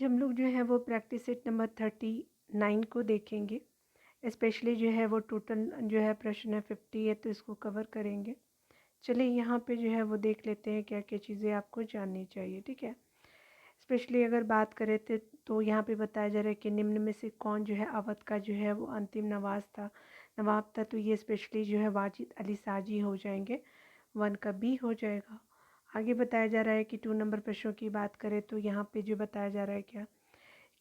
हम लोग जो है वो प्रैक्टिस सेट नंबर 39 को देखेंगे। स्पेशली जो है वो टोटल जो है प्रश्न है 50 है, तो इसको कवर करेंगे। चलिए यहाँ पे जो है वो देख लेते हैं क्या क्या चीज़ें आपको जाननी चाहिए। ठीक है, स्पेशली अगर बात करें तो यहाँ पे बताया जा रहा है कि निम्न में से कौन जो है अवध का जो है वो अंतिम नवाब था। तो ये स्पेशली जो है वाजिद अली साजी हो जाएंगे, 1 का बी हो जाएगा। आगे बताया जा रहा है कि 2 नंबर प्रश्नों की बात करें तो यहाँ पे जो बताया जा रहा है क्या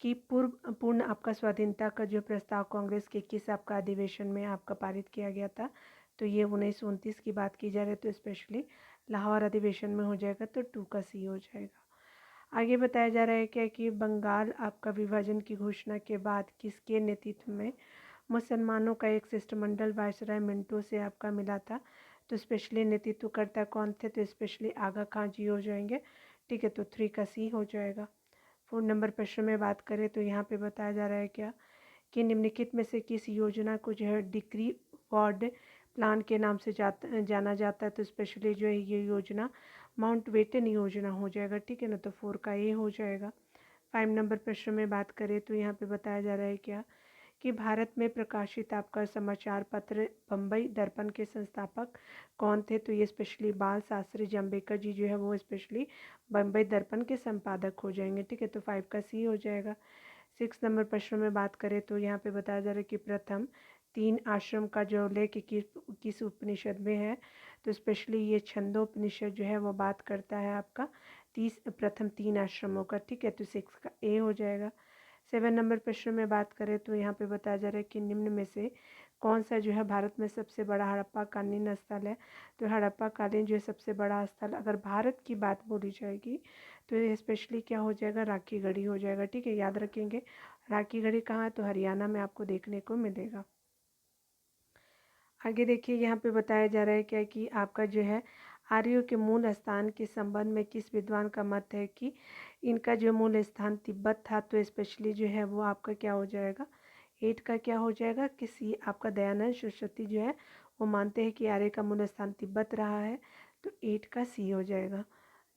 कि पूर्ण आपका स्वाधीनता का जो प्रस्ताव कांग्रेस के किस आपका अधिवेशन में आपका पारित किया गया था। तो ये 1929 की बात की जा रही है, तो स्पेशली लाहौर अधिवेशन में हो जाएगा, तो 2 का सी हो जाएगा। आगे बताया जा रहा है क्या कि बंगाल आपका विभाजन की घोषणा के बाद किसके नेतृत्व में मुसलमानों का एक शिष्टमंडल वायसराय मिंटो से आपका मिला था। तो स्पेशली नेतृत्वकर्ता कौन थे, तो स्पेशली आगा खां जी हो जाएंगे। ठीक है, तो 3 का सी हो जाएगा। 4 नंबर प्रश्न में बात करें तो यहाँ पे बताया जा रहा है क्या कि निम्नलिखित में से किस योजना को जो है डिक्री वार्ड प्लान के नाम से जाना जाता है। तो स्पेशली जो है ये योजना माउंट बेटन योजना हो जाएगा। ठीक है ना, तो 4 का ए हो जाएगा। 5 नंबर प्रश्न में बात करें तो यहाँ पे बताया जा रहा है क्या कि भारत में प्रकाशित आपका समाचार पत्र बम्बई दर्पण के संस्थापक कौन थे। तो ये स्पेशली बाल शास्त्री जम्बेकर जी जो है वो स्पेशली बम्बई दर्पण के संपादक हो जाएंगे। ठीक है, तो 5 का सी हो जाएगा। 6 नंबर प्रश्न में बात करें तो यहाँ पे बताया जा रहा है कि प्रथम 3 आश्रम का जो उल्लेख किस उपनिषद में है। तो स्पेशली ये छंदोपनिषद जो है वो बात करता है आपका प्रथम 3 आश्रमों का। ठीक है, तो 6 का ए हो जाएगा। 7 नंबर प्रश्न में बात करें तो यहाँ पे बताया जा रहा है कि निम्न में से कौन सा जो है भारत में सबसे बड़ा हड़प्पा कालीन स्थल है। तो हड़प्पा कालीन जो है सबसे बड़ा स्थल अगर भारत की बात बोली जाएगी तो ये स्पेशली क्या हो जाएगा, राखी गढ़ी हो जाएगा। ठीक है, याद रखेंगे राखी गढ़ी कहाँ है, तो हरियाणा में आपको देखने को मिलेगा। आगे देखिए यहाँ पे बताया जा रहा है क्या कि आपका जो है आर्यों के मूल स्थान के संबंध में किस विद्वान का मत है कि इनका जो मूल स्थान तिब्बत था। तो स्पेशली जो है वो आपका क्या हो जाएगा, 8 का क्या हो जाएगा कि सी आपका दयानंद सरस्वती जो है वो मानते हैं कि आर्य का मूल स्थान तिब्बत रहा है। तो 8 का सी हो जाएगा।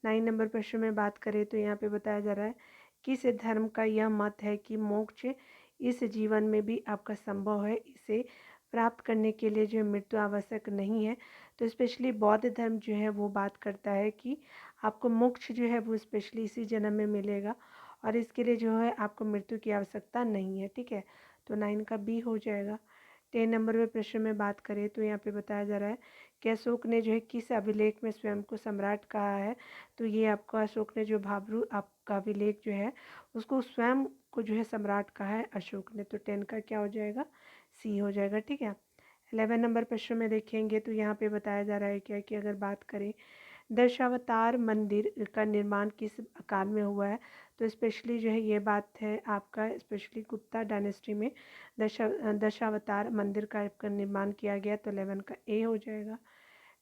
9 नंबर प्रश्न में बात करें तो यहाँ पे बताया जा रहा है किस धर्म का यह मत है कि मोक्ष इस जीवन में भी आपका संभव है, इसे प्राप्त करने के लिए जो मृत्यु आवश्यक नहीं है। तो स्पेशली बौद्ध धर्म जो है वो बात करता है कि आपको मोक्ष जो है वो स्पेशली इसी जन्म में मिलेगा और इसके लिए जो है आपको मृत्यु की आवश्यकता नहीं है। ठीक है, तो 9 का बी हो जाएगा। 10 नंबर में प्रश्न में बात करें तो यहाँ पे बताया जा रहा है कि अशोक ने जो है किस अभिलेख में स्वयं को सम्राट कहा है। तो ये आपको अशोक ने जो भाब्रू आपका अभिलेख जो है उसको स्वयं को जो है सम्राट कहा है अशोक ने। तो 10 का क्या हो जाएगा, सी हो जाएगा। ठीक है, 11 नंबर प्रश्न में देखेंगे तो यहाँ पे बताया जा रहा है क्या कि अगर बात करें दशावतार मंदिर का निर्माण किस काल में हुआ है। तो स्पेशली जो है ये बात है आपका स्पेशली गुप्ता डायनेस्टी में दशावतार मंदिर का आपका निर्माण किया गया। तो 11 का ए हो जाएगा।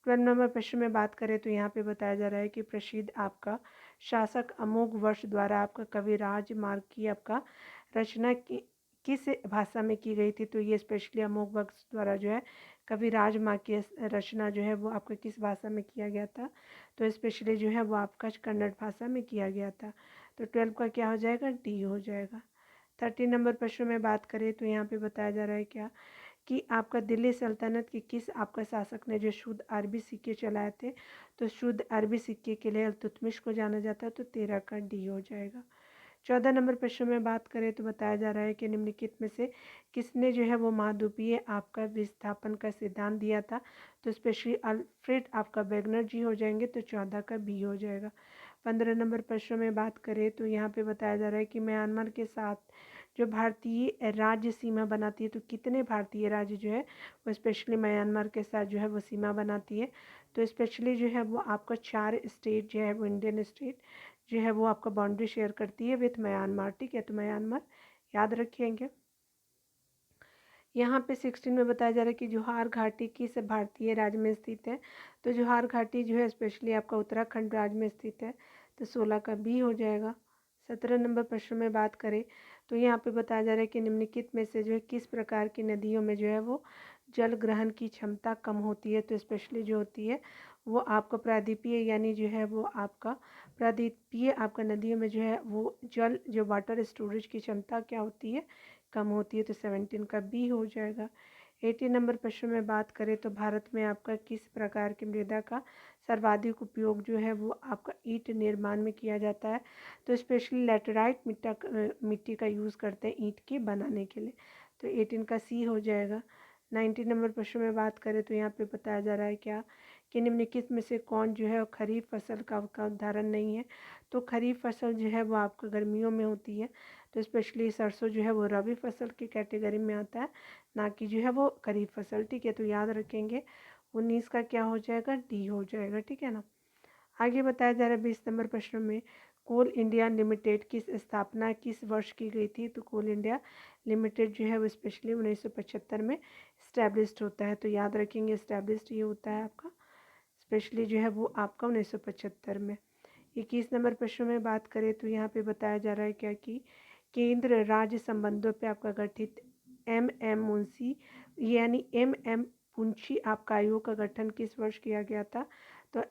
12 नंबर प्रश्न में बात करें तो यहाँ पे बताया जा रहा है कि प्रसिद्ध आपका शासक अमोघ वर्ष द्वारा आपका कविराज मार्ग की आपका रचना किस भाषा में की गई थी। तो ये स्पेशली अमोघ वर्ष द्वारा जो है कविराज मार्ग की रचना जो है वो आपका किस भाषा में किया गया था। तो स्पेशली जो है वो आपका कन्नड़ भाषा में किया गया था। तो 12 का क्या हो जाएगा, डी हो जाएगा। 13 नंबर प्रश्न में बात करें तो यहाँ पे बताया जा रहा है क्या कि आपका दिल्ली सल्तनत के किस आपका शासक ने जो शुद्ध अरबी सिक्के चलाए थे। तो शुद्ध अरबी सिक्के के लिए अल्तुतमिश को जाना जाता है। तो 13 का डी हो जाएगा। 14 नंबर प्रश्न में बात करें तो बताया जा रहा है कि निम्नलिखित में से किसने जो है वो महाद्वीपीय आपका विस्थापन का सिद्धांत दिया था। तो स्पेशली अल्फ्रेड आपका वेगनर जी हो जाएंगे। तो 14 का बी हो जाएगा। 15 नंबर प्रश्न में बात करें तो यहाँ पे बताया जा रहा है कि म्यांमार के साथ जो भारतीय राज्य सीमा बनाती है। तो कितने भारतीय राज्य जो है वो स्पेशली म्यांमार के साथ जो है वो सीमा बनाती है। तो स्पेशली जो है वो आपका 4 स्टेट जो है वो इंडियन स्टेट जो है वो आपका बाउंड्री शेयर करती है विथ म्यांमार। ठीक है, तो म्यांमार याद रखेंगे। यहाँ पे 16 में बताया जा रहा है कि जोहार घाटी किस भारतीय राज्य में स्थित है। तो जोहार घाटी जो है स्पेशली आपका उत्तराखंड राज्य में स्थित है। तो 16 का बी हो जाएगा। 17 नंबर प्रश्न में बात करें तो यहाँ पे बताया जा रहा है कि निम्नलिखित में से जो है किस प्रकार की नदियों में जो है वो जल ग्रहण की क्षमता कम होती है। तो स्पेशली जो होती है वो आपका प्रायद्वीपीय यानी जो है वो आपका प्रायद्वीपीय आपका नदियों में जो है वो जल जो वाटर स्टोरेज की क्षमता क्या होती है, कम होती है। तो 17 का बी हो जाएगा। 18 नंबर प्रश्न में बात करें तो भारत में आपका किस प्रकार की मृदा का सर्वाधिक उपयोग जो है वो आपका ईंट निर्माण में किया जाता है। तो स्पेशली लैटेराइट मिट्टी का यूज़ करते हैं ईंट के बनाने के लिए। तो 18 का सी हो जाएगा। 19 नंबर प्रश्न में बात करें तो यहाँ पे बताया जा रहा है क्या कि निम्नलिखित में से कौन जो है खरीफ फसल का उदाहरण नहीं है। तो खरीफ फसल जो है वो आपका गर्मियों में होती है। तो स्पेशली सरसों जो है वो रबी फसल की कैटेगरी में आता है, ना कि जो है वो खरीफ फसल। ठीक है, तो याद रखेंगे 19 का क्या हो जाएगा, डी हो जाएगा। ठीक है ना। आगे बताया जा रहा है 20 नंबर प्रश्न में कोल इंडिया लिमिटेड की स्थापना किस वर्ष की गई थी। तो कोल इंडिया लिमिटेड जो है वो स्पेशली 1975 में इस्टेब्लिश्ड होता है। तो याद रखेंगे इस्टेब्लिश्ड ये होता है आपका स्पेशली जो है वो आपका 1975 में। 21 नंबर प्रश्न में बात करें तो यहाँ पे बताया जा रहा है क्या कि केंद्र राज्य संबंधों पे आपका गठित मुंशी यानी पुंछी आपका आयोग का गठन किस वर्ष किया गया था। तो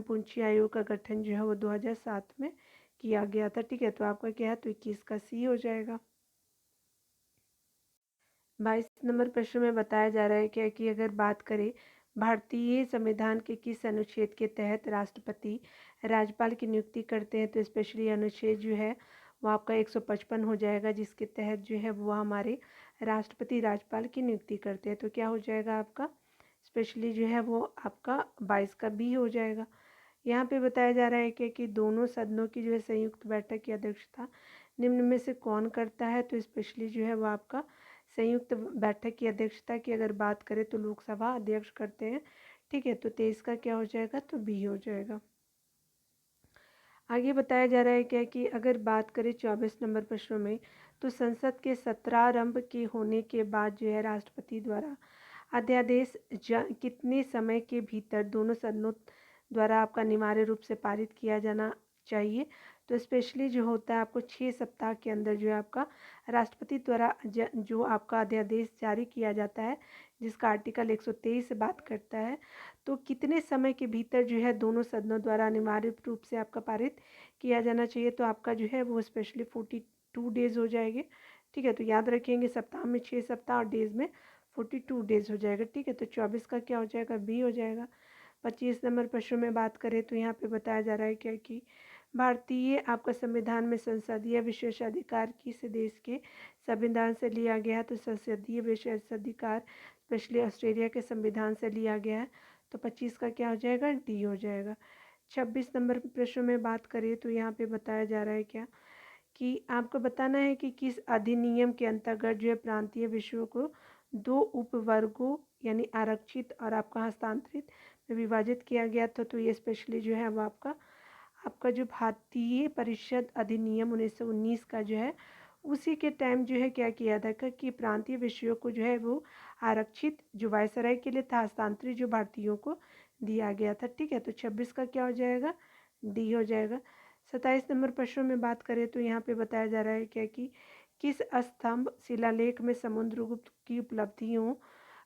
पुंछी आयोग का गठन जो है वो 2007 में किया गया था। ठीक है, तो आपका क्या है, तो 21 का सी हो जाएगा। 22 नंबर प्रश्न में बताया जा रहा है क्या कि अगर बात करें भारतीय संविधान के किस अनुच्छेद के तहत राष्ट्रपति राज्यपाल की नियुक्ति करते हैं। तो स्पेशली अनुच्छेद जो है वो आपका 155 हो जाएगा, जिसके तहत जो है वो हमारे राष्ट्रपति राज्यपाल की नियुक्ति करते हैं। तो क्या हो जाएगा आपका स्पेशली जो है वो आपका 22 का बी हो जाएगा। यहाँ पे बताया जा रहा है कि दोनों सदनों की जो है संयुक्त बैठक की अध्यक्षता निम्न में से कौन करता है। तो स्पेशली जो है वो आपका संयुक्त बैठक की अध्यक्षता की अगर बात करें तो लोकसभा अध्यक्ष करते हैं। ठीक है, तो 23 का क्या हो जाएगा, तो बी हो जाएगा। आगे बताया जा रहा है क्या कि अगर बात करें 24 नंबर प्रश्नों में तो संसद के सत्रारंभ के होने के बाद जो है राष्ट्रपति द्वारा अध्यादेश कितने समय के भीतर दोनों सदनों द्वारा आपका अनिवार्य रूप से पारित किया जाना चाहिए। तो स्पेशली जो होता है आपको 6 सप्ताह के अंदर जो है आपका राष्ट्रपति द्वारा जो आपका अध्यादेश जारी किया जाता है, जिसका आर्टिकल 123 से बात करता है, तो कितने समय के भीतर जो है दोनों सदनों द्वारा अनिवार्य रूप से आपका पारित किया जाना चाहिए। तो आपका जो है वो स्पेशली 42 डेज़ हो जाएंगे। ठीक है, तो याद रखेंगे सप्ताह में 6 सप्ताह और डेज़ में 42 डेज़ हो जाएगा। ठीक है, तो 24 का क्या हो जाएगा, बी हो जाएगा। 25 नंबर प्रश्न में बात करें तो यहाँ पे बताया जा रहा है क्या कि भारतीय आपका संविधान में संसदीय विशेषाधिकार किस देश के संविधान से लिया गया है। तो संसदीय विशेषाधिकार स्पेशली ऑस्ट्रेलिया के संविधान से लिया गया है। तो 25 का क्या हो जाएगा, डी हो जाएगा। 26 नंबर प्रश्न में बात करें तो यहाँ पे बताया जा रहा है क्या कि आपको बताना है कि किस अधिनियम के अंतर्गत जो है प्रांतीय विषयों को 2 उपवर्गों यानी आरक्षित और आपका हस्तांतरित में विभाजित किया गया था। तो ये स्पेशली जो है वो आपका जो भारतीय परिषद अधिनियम 1919 का जो है उसी के टाइम जो है क्या किया था कि प्रांतीय विषयों को जो है वो आरक्षित जो वायसराय के लिए था, हस्तांतरित जो भारतीयों को दिया गया था। ठीक है, तो 26 का क्या हो जाएगा, डी हो जाएगा। 27 नंबर प्रश्न में बात करें तो यहाँ पे बताया जा रहा है क्या कि किस स्तंभ शिलालेख में समुद्रगुप्त की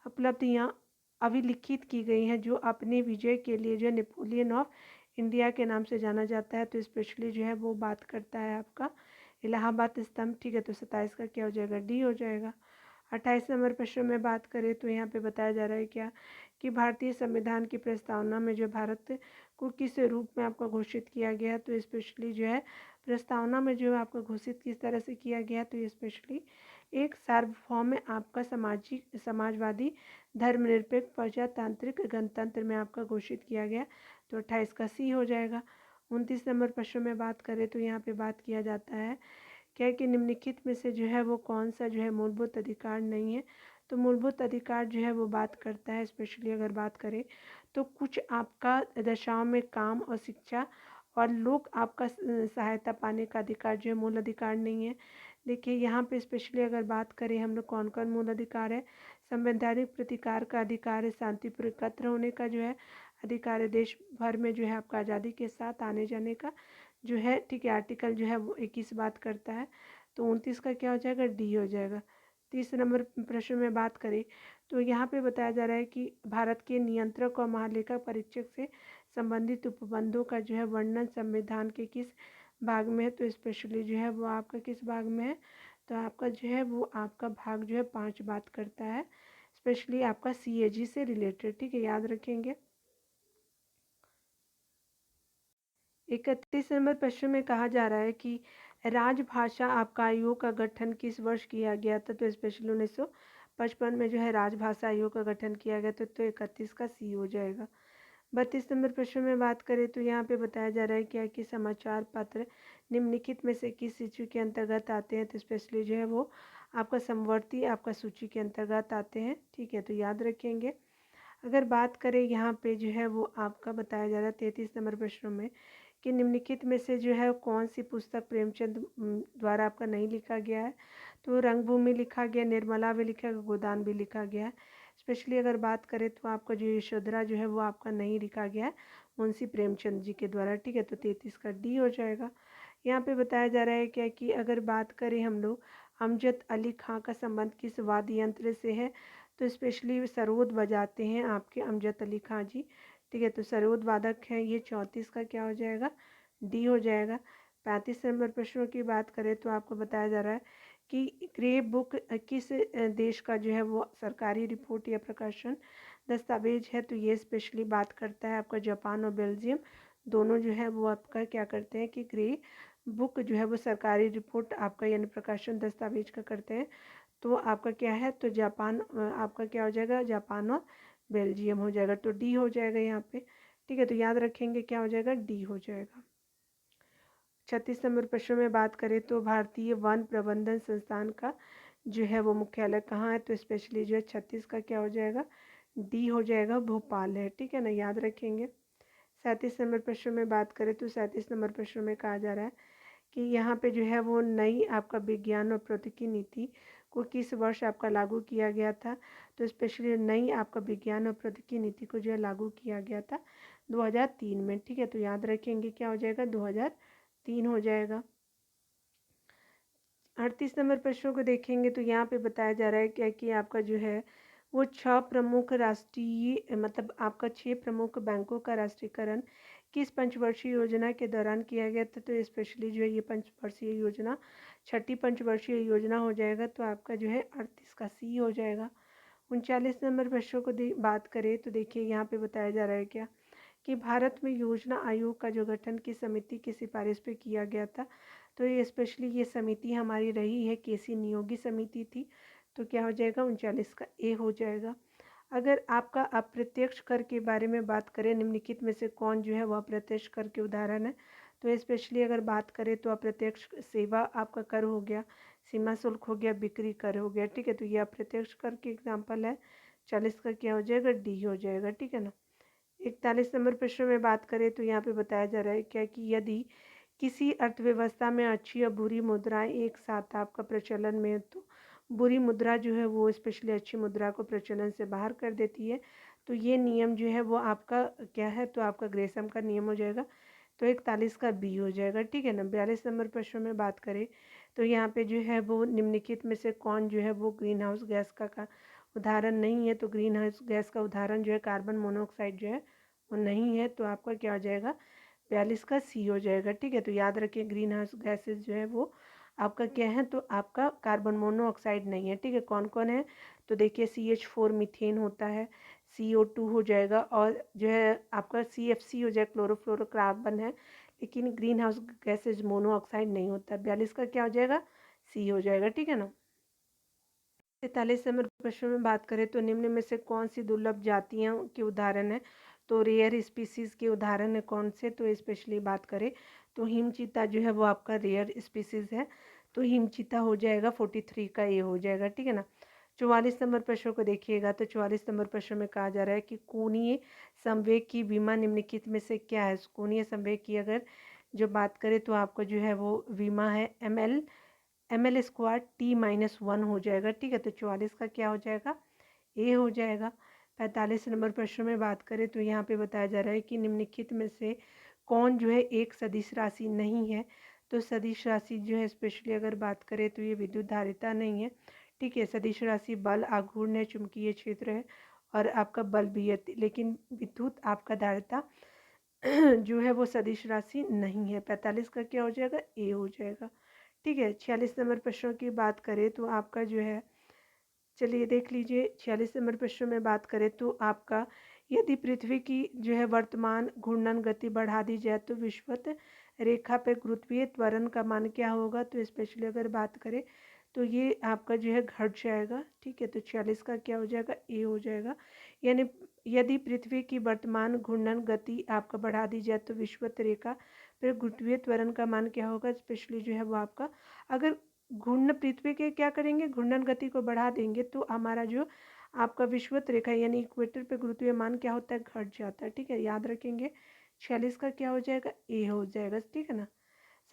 उपलब्धियाँ अभिलिखित की गई हैं, जो अपने विजय के लिए जो नेपोलियन ऑफ इंडिया के नाम से जाना जाता है। तो स्पेशली जो है वो बात करता है आपका इलाहाबाद स्तंभ। ठीक है, तो 27 का क्या हो जाएगा, डी हो जाएगा। 28 नंबर प्रश्न में बात करें तो यहाँ पे बताया जा रहा है क्या कि भारतीय संविधान की प्रस्तावना में जो भारत को किस रूप में आपका घोषित किया गया। तो स्पेशली जो है प्रस्तावना में जो आपका घोषित किस तरह से किया गया, तो ये स्पेशली एक सार्वभौम में आपका समाजवादी धर्मनिरपेक्ष प्रजातांत्रिक गणतंत्र में आपका घोषित किया गया। तो 28 का सी हो जाएगा। 29 नंबर प्रश्न में बात करें तो यहाँ पे बात किया जाता है क्या कि निम्नलिखित में से जो है वो कौन सा जो है मूलभूत अधिकार नहीं है। तो मूलभूत अधिकार जो है वो बात करता है स्पेशली अगर बात करें तो कुछ आपका दशाओं में काम और शिक्षा और लोग आपका सहायता पाने का अधिकार जो है मूल अधिकार नहीं है। देखिए यहाँ पे स्पेशली अगर बात करें हम लोग कौन कौन मूल अधिकार है, संवैधानिक प्रतिकार का अधिकार है, शांतिपूर्ण एकत्र होने का जो है अधिकार है, देश भर में जो है आपका आज़ादी के साथ आने जाने का जो है। ठीक है, आर्टिकल जो है वो 21 बात करता है। तो 29 का क्या हो जाएगा, डी हो जाएगा। 30 नंबर प्रश्न में बात करें तो यहाँ पे बताया जा रहा है कि भारत के नियंत्रक और महालेखा परीक्षक से संबंधित उपबंधों का जो है वर्णन संविधान के किस भाग में है, तो स्पेशली जो है वो आपका किस भाग में है, तो आपका जो है वो आपका भाग जो है 5 बात करता है, स्पेशली आपका CAG से रिलेटेड, ठीक है, याद रखेंगे। 31 नंबर प्रश्न में कहा जा रहा है कि राजभाषा आपका आयोग का गठन किस वर्ष किया गया था, तो स्पेशली 1955 में जो है राजभाषा आयोग का गठन किया गया था, तो 31 का सी हो जाएगा। 32 नंबर प्रश्न में बात करें तो यहाँ पे बताया जा रहा है क्या कि समाचार पत्र निम्नलिखित में से किस सूची के अंतर्गत आते हैं, तो स्पेशली जो है वो आपका समवर्ती आपका सूची के अंतर्गत आते हैं, ठीक है, तो याद रखेंगे। अगर बात करें यहाँ पे जो है वो आपका बताया जा रहा है 33 नंबर प्रश्न में कि निम्नलिखित में से जो है कौन सी पुस्तक प्रेमचंद द्वारा आपका नहीं लिखा गया है, तो रंगभूमि लिखा गया, निर्मला भी लिखा गया, गोदान भी लिखा गया है। स्पेशली अगर बात करें तो आपका जो यशोधरा जो है वो आपका नहीं लिखा गया है मुंशी प्रेमचंद जी के द्वारा, ठीक है, तो 33 का डी हो जाएगा। यहाँ पे बताया जा रहा है क्या कि अगर बात करें हम लोग अमजद अली खां का संबंध किस वाद्य यंत्र से है, तो स्पेशली सरोद बजाते हैं आपके अमजद अली खां जी, ठीक है, तो सरोद वादक हैं ये। 34 का क्या हो जाएगा, डी हो जाएगा। 35 नंबर प्रश्नों की बात करें तो आपको बताया जा रहा है कि ग्रे बुक किस देश का जो है वो सरकारी रिपोर्ट या प्रकाशन दस्तावेज है, तो ये स्पेशली बात करता है आपका जापान और बेल्जियम दोनों जो है वो आपका क्या करते हैं कि ग्रे बुक जो है वो सरकारी रिपोर्ट आपका यानी प्रकाशन दस्तावेज का करते हैं, तो आपका क्या है, तो जापान आपका क्या हो जाएगा, जापान और बेल्जियम हो जाएगा, तो डी हो जाएगा यहाँ पे, ठीक है, तो याद रखेंगे क्या हो जाएगा, डी हो जाएगा। 36 नंबर प्रश्न में बात करें तो भारतीय वन प्रबंधन संस्थान का जो है वो मुख्यालय कहाँ है, तो स्पेशली जो है 36 का क्या हो जाएगा, डी हो जाएगा, भोपाल है, ठीक है ना, याद रखेंगे। 37 नंबर प्रश्न में बात करें तो 37 नंबर प्रश्न में कहा जा रहा है कि यहाँ पे जो है वो नई आपका विज्ञान और प्रौद्योगिकी नीति को किस वर्ष आपका लागू किया गया था, तो स्पेशली नई आपका विज्ञान और प्रौद्योगिकी नीति को जो है लागू किया गया था 2003 में, ठीक है, तो याद रखेंगे क्या हो जाएगा, 2003 हो जाएगा। 38 नंबर प्रश्नों को देखेंगे तो यहाँ पे बताया जा रहा है क्या कि आपका जो है वो 6 प्रमुख राष्ट्रीय मतलब आपका 6 प्रमुख बैंकों का राष्ट्रीयकरण किस पंचवर्षीय योजना के दौरान किया गया था, तो स्पेशली जो है ये पंचवर्षीय योजना छठी पंचवर्षीय योजना हो जाएगा, तो आपका जो है 38 का सी हो जाएगा। 39 नंबर प्रश्नों को बात करें तो देखिए यहाँ पे बताया जा रहा है क्या कि भारत में योजना आयोग का जो गठन की समिति की सिफारिश पे किया गया था, तो ये स्पेशली ये समिति हमारी रही है केसी नियोगी समिति थी, तो क्या हो जाएगा, 39 का ए हो जाएगा। अगर आपका अप्रत्यक्ष कर के बारे में बात करें निम्नलिखित में से कौन जो है वह अप्रत्यक्ष कर के उदाहरण है, तो स्पेशली अगर बात करें तो अप्रत्यक्ष सेवा आपका कर हो गया, सीमा शुल्क हो गया, बिक्री कर हो गया, ठीक है, तो ये अप्रत्यक्ष कर के एग्जाम्पल है। 40 का क्या हो जाएगा, डी हो जाएगा, ठीक है ना। 41 नंबर प्रश्न में बात करें तो यहाँ पे बताया जा रहा है क्या कि यदि किसी अर्थव्यवस्था में अच्छी और बुरी मुद्राएं एक साथ आपका प्रचलन में है, तो बुरी मुद्रा जो है वो स्पेशली अच्छी मुद्रा को प्रचलन से बाहर कर देती है, तो ये नियम जो है वो आपका क्या है, तो आपका ग्रेसम का नियम हो जाएगा, तो 41 का बी हो जाएगा, ठीक है ना। 42 नंबर प्रश्न में बात करें तो यहाँ पे जो है वो निम्नलिखित में से कौन जो है वो ग्रीन हाउस गैस का उदाहरण नहीं है, तो ग्रीन हाउस गैस का उदाहरण जो है कार्बन मोनोऑक्साइड जो है वो नहीं है, तो आपका क्या हो जाएगा, 42 का सी हो जाएगा, ठीक है, तो याद रखिए ग्रीन हाउस गैसेज जो है वो आपका क्या है, तो आपका कार्बन मोनोऑक्साइड नहीं है, ठीक है। कौन कौन है, तो देखिए CH4 मीथेन होता है, CO2 हो जाएगा, और जो है आपका CFC हो जाएगा, क्लोरोफ्लोरोकार्बन है, लेकिन ग्रीन हाउस गैसेज मोनोऑक्साइड नहीं होता। 42 का क्या हो जाएगा, सी हो जाएगा, ठीक है ना। 43 नंबर प्रश्न में बात करें तो निम्न में से कौन सी दुर्लभ जातियों के उदाहरण है, तो रेयर स्पीसीज़ के उदाहरण है कौन से, तो स्पेशली बात करें तो हिमचीता जो है वो आपका रेयर स्पीसीज़ है, तो हिमचीता हो जाएगा 43 का ए हो जाएगा, ठीक है ना। 44 नंबर प्रश्न को देखिएगा तो 44 नंबर प्रश्न में कहा जा रहा है कि कोणीय संवेग की विमा निम्नलिखित में से क्या है। कोणीय संवेग की अगर जो बात करें तो आपका जो है वो विमा है ML स्क्वायर T-1 हो जाएगा, ठीक है, तो 44 का क्या हो जाएगा, ए हो जाएगा। 45 नंबर प्रश्न में बात करें तो यहाँ पे बताया जा रहा है कि निम्नलिखित में से कौन जो है एक सदिश राशि नहीं है, तो सदिश राशि जो है स्पेशली अगर बात करें तो ये विद्युत धारिता नहीं है, ठीक है। सदिश राशि बल आघूर्ण चुंबकीय क्षेत्र है और आपका बल भी है, लेकिन विद्युत आपका धारिता जो है वो सदिश राशि नहीं है। 45 का क्या हो जाएगा, ए हो जाएगा। ठीक है। 46 नंबर प्रश्नों की बात करें तो आपका जो है, चलिए देख लीजिए 46 नंबर प्रश्न में बात करें तो आपका, यदि पृथ्वी की जो है वर्तमान घूर्णन गति बढ़ा दी जाए तो विषुवत रेखा पर गुरुत्वीय त्वरण का मान क्या होगा। तो स्पेशली अगर बात करें तो ये आपका जो है घट जाएगा। ठीक है। तो 46 का क्या हो जाएगा, ए हो जाएगा। यानी यदि पृथ्वी की वर्तमान घूर्णन गति आपका बढ़ा दी जाए तो विषुवत रेखा पर गुरुत्वीय त्वरण का मान क्या होगा। स्पेशली जो है वो आपका, अगर घूर्णन पृथ्वी के क्या करेंगे, घूर्णन गति को बढ़ा देंगे तो हमारा जो आपका विषुवत रेखा यानी इक्वेटर पे गुरुत्वीय मान क्या होता है, घट जाता है। ठीक है, याद रखेंगे। 46 का क्या हो जाएगा, ए हो जाएगा। ठीक है ना।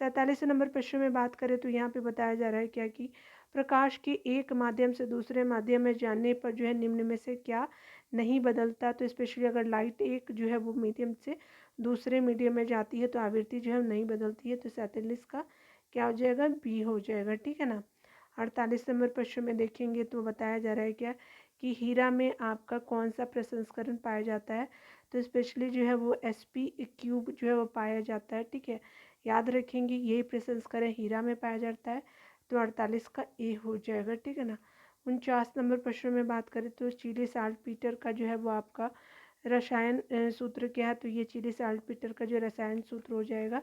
47 नंबर प्रश्न में बात करें तो यहाँ पे बताया जा रहा है क्या कि प्रकाश के एक माध्यम से दूसरे माध्यम में जाने पर जो है निम्न में से क्या नहीं बदलता। तो स्पेशली अगर लाइट एक जो है वो मीडियम से दूसरे मीडियम में जाती है तो आवृत्ति जो है नहीं बदलती है। तो 47 का क्या हो जाएगा, बी हो जाएगा। ठीक है ना। 48 नंबर प्रश्न में देखेंगे तो बताया जा रहा है क्या कि हीरा में आपका कौन सा प्रसंस्करण पाया जाता है। तो स्पेशली जो है वो SP क्यूब जो है वो पाया जाता है। ठीक है, याद रखेंगे यही प्रसंस्करण हीरा में पाया जाता है। तो 48 का ए हो जाएगा। ठीक है ना। 49 नंबर प्रश्न में बात करें तो चिली साल्टपीटर का जो है वो आपका रसायन सूत्र क्या है। तो ये चिली साल्टपीटर का जो रसायन सूत्र हो जाएगा,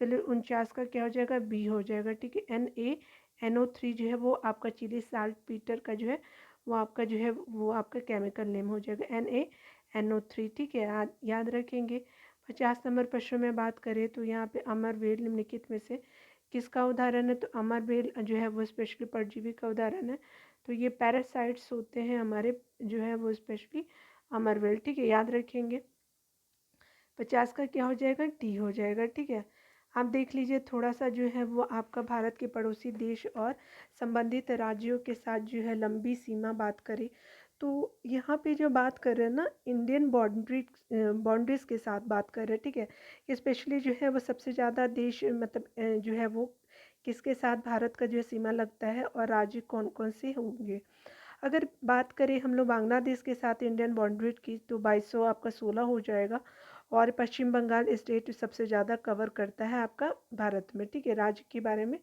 पहले 49 का क्या हो जाएगा, बी हो जाएगा। ठीक है। NaNO3 जो है वो आपका चिली साल्टपीटर का जो है वो आपका जो है वो आपका केमिकल नेम हो जाएगा, NaNO3। ठीक है, याद रखेंगे। 50 नंबर प्रश्न में बात करें तो यहाँ पे अमरबेल निम्नलिखित में से किसका उदाहरण है। तो अमरबेल जो है वो स्पेशली परजीवी का उदाहरण है। तो ये पैरासाइट्स होते हैं हमारे जो है वो स्पेशली अमरबेल। ठीक है, याद रखेंगे। 50 का क्या हो जाएगा, डी हो जाएगा। ठीक है, आप देख लीजिए थोड़ा सा जो है वो आपका भारत के पड़ोसी देश और संबंधित राज्यों के साथ जो है लंबी सीमा बात करें तो यहाँ पे जो बात कर रहे हैं ना, इंडियन बाउंड्रीज के साथ बात कर रहे हैं। ठीक है, स्पेशली जो है वो सबसे ज़्यादा देश मतलब जो है वो किसके साथ भारत का जो है सीमा लगता है और राज्य कौन कौन से होंगे। अगर बात करें हम लोग बांग्लादेश के साथ इंडियन बाउंड्री की तो 2200 आपका 16 हो जाएगा। और पश्चिम बंगाल स्टेट सबसे ज़्यादा कवर करता है आपका भारत में। ठीक है, राज्य के बारे में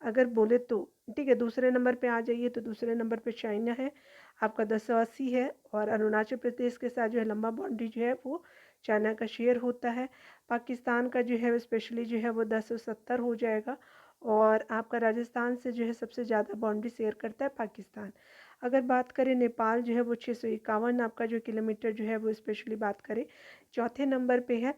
अगर बोले तो। ठीक है, दूसरे नंबर पे आ जाइए तो दूसरे नंबर पे चाइना है, आपका 1080 है। और अरुणाचल प्रदेश के साथ जो है लंबा बाउंड्री जो है वो चाइना का शेयर होता है। पाकिस्तान का जो है स्पेशली जो है वो 1070 हो जाएगा। और आपका राजस्थान से जो है सबसे ज़्यादा बाउंड्री शेयर करता है पाकिस्तान। अगर बात करें नेपाल जो है वो 651 आपका जो किलोमीटर जो है वो स्पेशली बात करें चौथे नंबर पे है।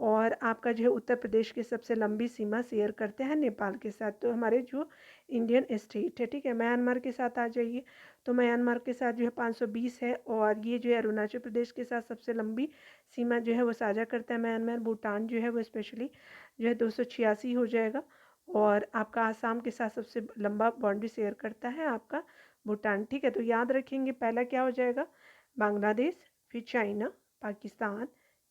और आपका जो है उत्तर प्रदेश की सबसे लंबी सीमा शेयर करते हैं नेपाल के साथ। तो हमारे जो इंडियन स्टेट है, ठीक है। म्यांमार के साथ आ जाइए तो म्यांमार के साथ जो है 520 है। और ये जो है अरुणाचल प्रदेश के साथ सबसे लंबी सीमा जो है वो साझा करता है म्यांमार। भूटान जो है वो स्पेशली जो है 286 हो जाएगा। और आपका आसाम के साथ सबसे लंबा बाउंड्री शेयर करता है आपका भूटान। ठीक है, तो याद रखेंगे पहला क्या हो जाएगा, बांग्लादेश, फिर चाइना, पाकिस्तान,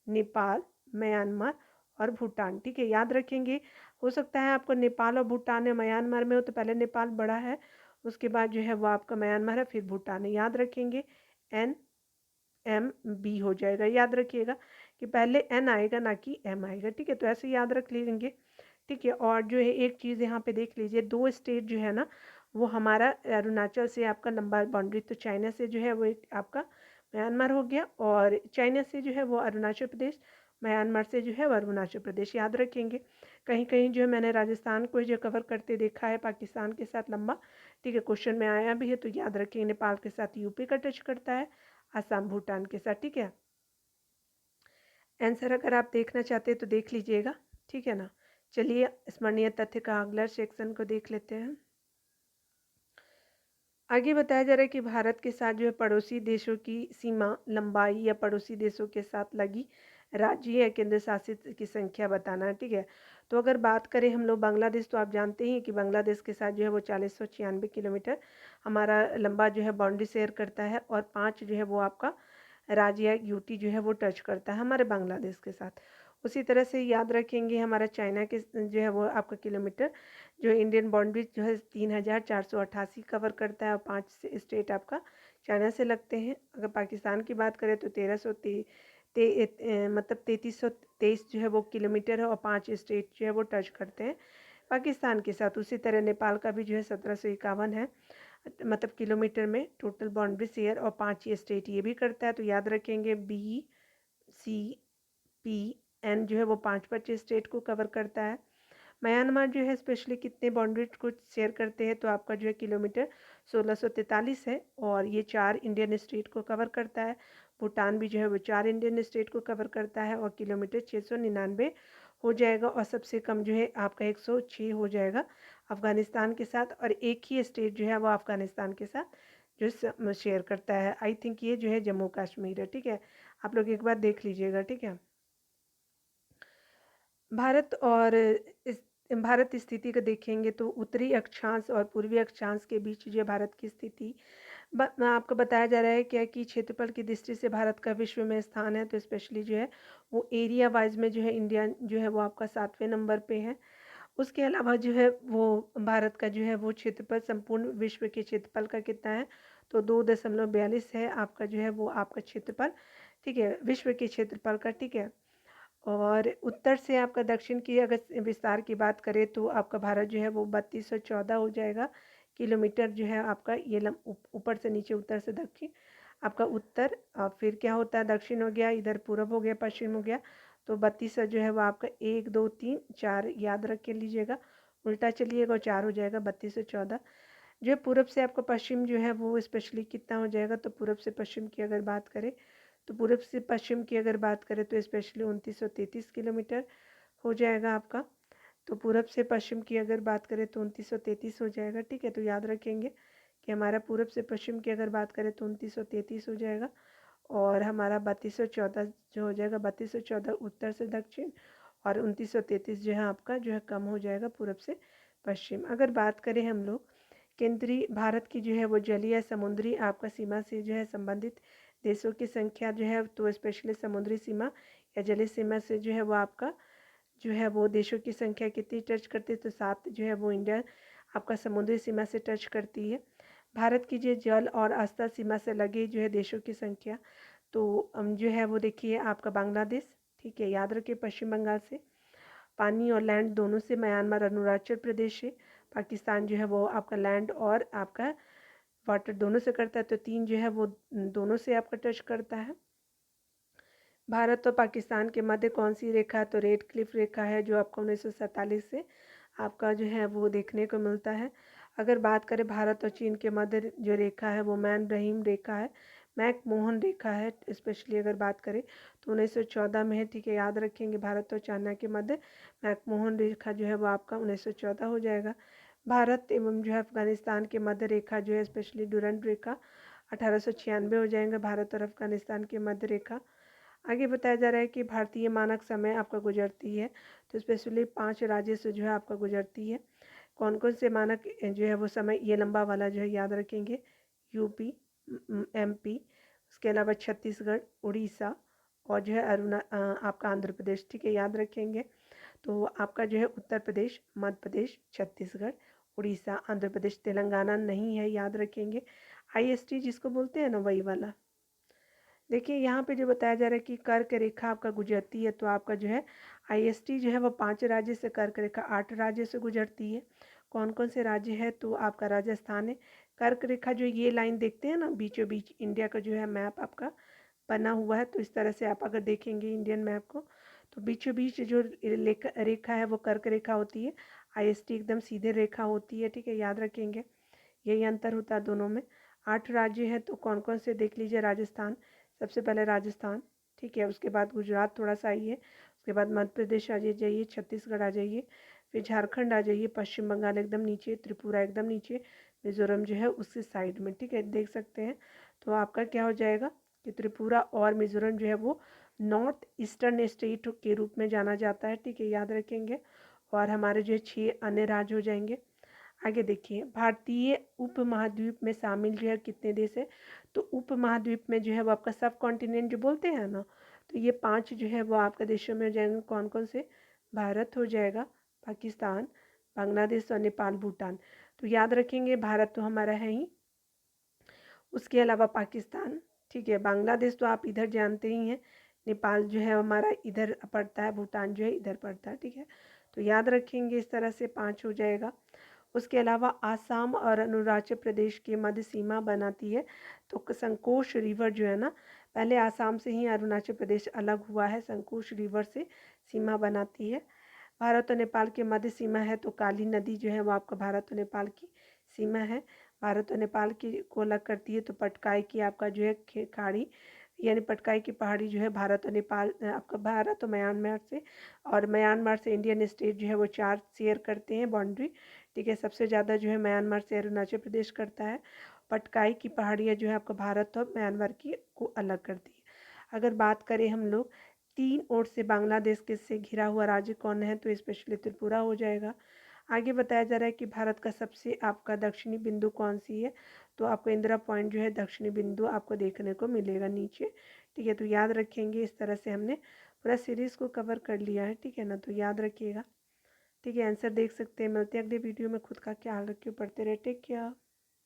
नेपाल, म्यांमार और भूटान। ठीक है, याद रखेंगे। हो सकता है आपको नेपाल और भूटान या म्यांमार में हो तो पहले नेपाल बड़ा है, उसके बाद जो है वो आपका म्यांमार है, फिर भूटान है। याद रखेंगे NMB हो जाएगा। याद रखिएगा कि पहले N आएगा ना कि M आएगा। ठीक है, तो ऐसे याद रख लेंगे। ठीक है, और जो है एक चीज़ यहाँ पे देख लीजिए, दो स्टेट जो है ना वो हमारा अरुणाचल से आपका लंबा बाउंड्री, तो चाइना से जो है वो एक आपका म्यांमार हो गया। और चाइना से जो है वो अरुणाचल प्रदेश, म्यांमार से जो है वो अरुणाचल प्रदेश। याद रखेंगे। कहीं कहीं जो है मैंने राजस्थान को जो कवर करते देखा है पाकिस्तान के साथ लंबा। ठीक है, क्वेश्चन में आया भी है तो याद रखेंगे। नेपाल के साथ यूपी का टच करता है, आसाम भूटान के साथ। ठीक है, आंसर अगर आप देखना चाहते हैं तो देख लीजिएगा। ठीक है ना। चलिए स्मरणीय तथ्य का अगला सेक्शन को देख लेते हैं। आगे बताया जा रहा है कि भारत के साथ जो है पड़ोसी देशों की सीमा लंबाई या पड़ोसी देशों के साथ लगी राज्य या केंद्र शासित की संख्या बताना है। ठीक है, तो अगर बात करें हम लोग बांग्लादेश, तो आप जानते हैं कि बांग्लादेश के साथ जो है वो 4096 किलोमीटर हमारा लंबा जो है बाउंड्री शेयर करता है। और 5 जो है वो आपका राज्य या यूटी जो है वो टच करता है हमारे बांग्लादेश के साथ। उसी तरह से याद रखेंगे हमारा चाइना के जो है वो आपका किलोमीटर, जो इंडियन बाउंड्री जो है 3488 कवर करता है, और 5 स्टेट आपका चाइना से लगते हैं। अगर पाकिस्तान की बात करें तो मतलब 3323 जो है वो किलोमीटर है, और 5 स्टेट जो है वो टच करते हैं पाकिस्तान के साथ। उसी तरह नेपाल का भी जो है 1751 है, मतलब किलोमीटर में टोटल बाउंड्री शेयर, और 5 ये स्टेट ये भी करता है। तो याद रखेंगे BCPN जो है वो 5 स्टेट को कवर करता है। म्यांमार जो है स्पेशली कितने बाउंड्री को शेयर करते हैं, तो आपका जो है किलोमीटर 1643 है, और ये 4 इंडियन स्टेट को कवर करता है। भूटान भी जो है वो 4 इंडियन स्टेट को कवर करता है, और किलोमीटर 699 हो जाएगा। और सबसे कम जो है आपका 106 हो जाएगा अफ़गानिस्तान के साथ, और एक ही स्टेट जो है वो अफ़गानिस्तान के साथ जो शेयर करता है। आई थिंक ये जो है जम्मू कश्मीर है, ठीक है। आप लोग एक बार देख लीजिएगा, ठीक है। भारत और इस भारत स्थिति को देखेंगे तो उत्तरी अक्षांश और पूर्वी अक्षांश के बीच जो भारत की स्थिति आपको बताया जा रहा है क्या कि क्षेत्रफल की दृष्टि से भारत का विश्व में स्थान है। तो स्पेशली जो है वो एरिया वाइज में जो है इंडिया जो है वो आपका 7वें नंबर पे है। उसके अलावा जो है वो भारत का जो है वो क्षेत्रफल संपूर्ण विश्व के क्षेत्रफल का कितना है, तो 2.42 है आपका जो है वो आपका क्षेत्रफल, ठीक है, विश्व के क्षेत्रफल का, ठीक है। और उत्तर से आपका दक्षिण की अगर विस्तार की बात करें तो आपका भारत जो है वो 3214 हो जाएगा किलोमीटर जो है आपका ये ऊपर से नीचे, उत्तर से दक्षिण आपका उत्तर। फिर क्या होता है, दक्षिण हो गया, इधर पूर्व हो गया, पश्चिम हो गया। तो 32 जो है वो आपका 1 2 3 4 याद रख के लीजिएगा, उल्टा चलिएगा और 4 हो जाएगा 3214। जो है पूरब से आपका पश्चिम जो है वो स्पेशली कितना हो जाएगा, तो पूरब से पश्चिम की अगर बात करें तो पूरब से पश्चिम की अगर बात करें तो स्पेशली 2933 किलोमीटर हो जाएगा आपका। तो पूरब से पश्चिम की अगर बात करें तो 2933 हो जाएगा, ठीक है। तो याद रखेंगे कि हमारा पूरब से पश्चिम की अगर बात करें तो 2933 हो जाएगा, और हमारा 3214 जो हो जाएगा, 3214 उत्तर से दक्षिण, और 2933 जो है आपका जो है कम हो जाएगा पूरब से पश्चिम। अगर बात करें हम लोग केंद्रीय भारत की जो है वो जलीय या समुद्री आपका सीमा से जो है संबंधित देशों की संख्या जो है, तो स्पेशली समुद्री सीमा या जलीय सीमा से जो है वो आपका जो है वो देशों की संख्या कितनी टच करती है, तो 7 जो है वो इंडिया आपका समुद्री सीमा से टच करती है। भारत की जो जल और स्थल सीमा से लगे जो है देशों की संख्या, तो जो है वो देखिए आपका बांग्लादेश, ठीक है, याद रखिए पश्चिम बंगाल से, पानी और लैंड दोनों से म्यांमार अरुणाचल प्रदेश से, पाकिस्तान जो है वो आपका लैंड और आपका वाटर दोनों से करता है, तो 3 जो है वो दोनों से आपका टच करता है। भारत और पाकिस्तान के मध्य कौन सी रेखा, तो रेड क्लिफ रेखा है, जो आपको 1947 से आपका जो है वो देखने को मिलता है। अगर बात करें भारत और चीन के मध्य जो रेखा है वो मैन रहीम रेखा है, मैक मोहन रेखा है। स्पेशली अगर बात करें तो 1914 में है, ठीक है, याद रखेंगे भारत और चाइना के मध्य मैक मोहन रेखा जो है वो आपका 1914 हो जाएगा। भारत एवं जो है अफगानिस्तान के मध्य रेखा जो है स्पेशली डुरंड रेखा 1896 हो जाएगा, भारत और अफगानिस्तान के मध्य रेखा। आगे बताया जा रहा है कि भारतीय मानक समय आपका गुजरती है, तो स्पेशली 5 राज्य से जो है आपका गुजरती है। कौन कौन से मानक जो है वो समय, ये लंबा वाला जो है याद रखेंगे, यूपी, MP, उसके अलावा छत्तीसगढ़, उड़ीसा, और जो है आपका आंध्र प्रदेश, ठीक है, याद रखेंगे। तो आपका जो है उत्तर प्रदेश, मध्य प्रदेश, छत्तीसगढ़, उड़ीसा, आंध्र प्रदेश, तेलंगाना नहीं है, याद रखेंगे। IST जिसको बोलते हैं ना वही वाला। देखिए यहाँ पे जो बताया जा रहा है कि कर्क रेखा आपका गुजरती है, तो आपका जो है IST जो है वो 5 राज्य से, कर्क रेखा 8 राज्य से गुजरती है। कौन कौन से राज्य है, तो आपका राजस्थान है। कर्क रेखा जो ये लाइन देखते हैं ना बीचों बीच, इंडिया का जो है मैप आपका बना हुआ है, तो इस तरह से आप अगर देखेंगे इंडियन मैप को, तो बीचों बीच जो रेखा है वो कर्क रेखा होती है, IST एकदम सीधे रेखा होती है, ठीक है, याद रखेंगे। यही अंतर होता है दोनों में। 8 राज्य हैं, तो कौन कौन से देख लीजिए, राजस्थान सबसे पहले, राजस्थान, ठीक है, उसके बाद गुजरात थोड़ा सा आइए, उसके बाद मध्य प्रदेश आ जाइए, छत्तीसगढ़ आ जाइए, फिर झारखंड आ जाइए, पश्चिम बंगाल एकदम नीचे, त्रिपुरा एकदम नीचे, मिजोरम जो है उसके साइड में, ठीक है, देख सकते हैं। तो आपका क्या हो जाएगा कि त्रिपुरा और मिजोरम जो है वो नॉर्थ ईस्टर्न स्टेट के रूप में जाना जाता है, ठीक है, याद रखेंगे। और हमारे जो है 6 अन्य राज्य हो जाएंगे। आगे देखिए, भारतीय उपमहाद्वीप में शामिल जो है कितने देश है, तो उपमहाद्वीप में जो है वो आपका सब कॉन्टिनेंट जो बोलते हैं ना, तो ये 5 जो है वो आपके देशों में हो जाएंगे। कौन कौन से? भारत हो जाएगा, पाकिस्तान, बांग्लादेश और नेपाल, भूटान। तो याद रखेंगे भारत तो हमारा है ही, उसके अलावा पाकिस्तान, ठीक है, बांग्लादेश तो आप इधर जानते ही हैं, नेपाल जो है हमारा इधर पड़ता है, भूटान जो है इधर पड़ता है, ठीक है। तो याद रखेंगे इस तरह से 5 हो जाएगा। उसके अलावा आसाम और अरुणाचल प्रदेश की मध्य सीमा बनाती है। तो संकोश रिवर जो है ना, पहले आसाम से ही अरुणाचल प्रदेश अलग हुआ है, संकोश रिवर से सीमा बनाती है। भारत और नेपाल की मध्य सीमा है, तो काली नदी जो है वो आपका भारत और नेपाल की सीमा है। भारत और नेपाल की को अलग करती है, तो पटकाई की आपका जो है खाड़ी, यानी पटकाई की पहाड़ी जो है भारत और नेपाल, आपका भारत और म्यांमार से, और म्यांमार से इंडियन स्टेट जो है वो 4 शेयर करते हैं बाउंड्री, ठीक है। सबसे ज़्यादा जो है म्यांमार से अरुणाचल प्रदेश करता है। पटकाई की पहाड़ियाँ जो है आपका भारत और म्यांमार की को अलग करती है। अगर बात करें हम लोग 3 ओर से बांग्लादेश के से घिरा हुआ राज्य कौन है, तो स्पेशली त्रिपुरा हो जाएगा। आगे बताया जा रहा है कि भारत का सबसे आपका दक्षिणी बिंदु कौन सी है, तो आपको इंदिरा पॉइंट जो है दक्षिणी बिंदु आपको देखने को मिलेगा नीचे, ठीक है। तो याद रखेंगे, इस तरह से हमने पूरा सीरीज़ को कवर कर लिया है, ठीक है ना। तो याद रखिएगा, ठीक है। आंसर देख सकते हैं। मिलते हैं अगले वीडियो में। खुद का ख्याल रखिए, पढ़ते रहे, टेक केयर।